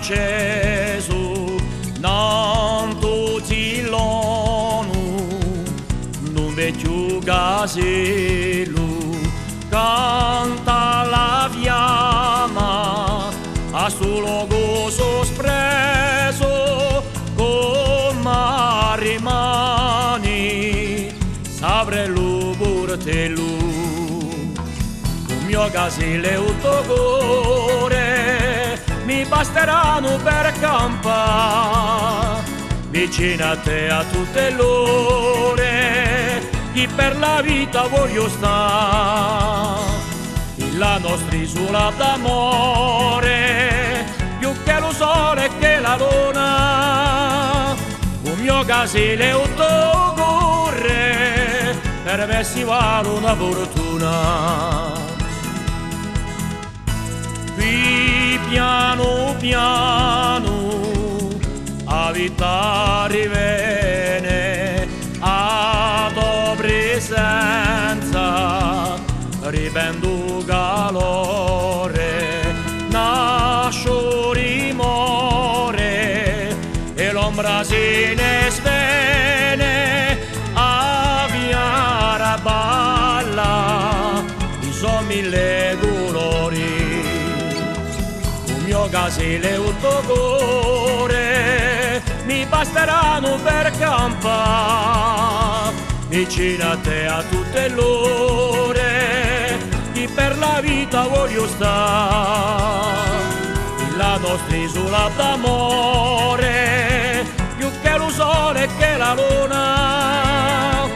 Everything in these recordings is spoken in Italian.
Gesù, non tutti l'onu, non vecchio casello, canta la fiamma, a suo luogo sospreso, come rimani, saprei lo portello. Mio casello e il tuo cuore mi basteranno per campare vicino a te a tutte le ore, che per la vita voglio stare. La nostra isola d'amore, più che lo sole e che la luna, il mio casello e il tuo cuore per me si vale una fortuna. Qui piano piano a vita riviene, a tua presenza ripendo calore, nasce rimore e l'ombra se ne svene, a via balla i sono mille colori. Mio casello e il tuo cuore mi basteranno per campare vicino a te a tutte le ore, che per la vita voglio stare. La nostra isola d'amore, più che lo sole e che la luna,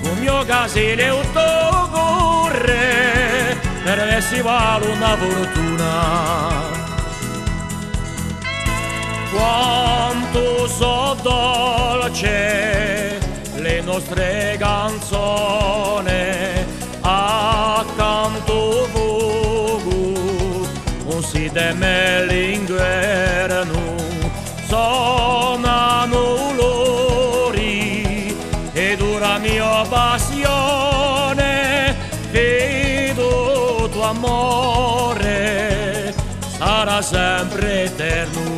il mio casello e il tuo cuore per me si vale una fortuna. Quanto so dolce le nostre canzoni, accanto fuoco non si teme l'inverno, suonano lori e dura mia passione, vedo tuo amore sarà sempre eterno.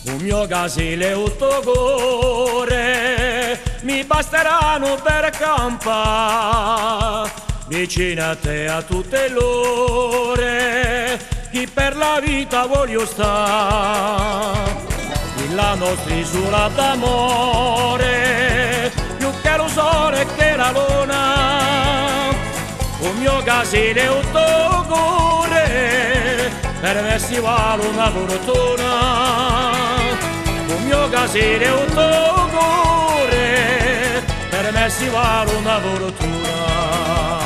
Il mio casello e il tuo cuore mi basteranno per campare vicino a te a tutte le ore, che per la vita voglio stare. La nostra isola d'amore, più che lo sole e che la luna, il mio casello e il tuo cuore per me si vale una fortuna. Il mio casello e il tuo cuore per me si vale una fortuna.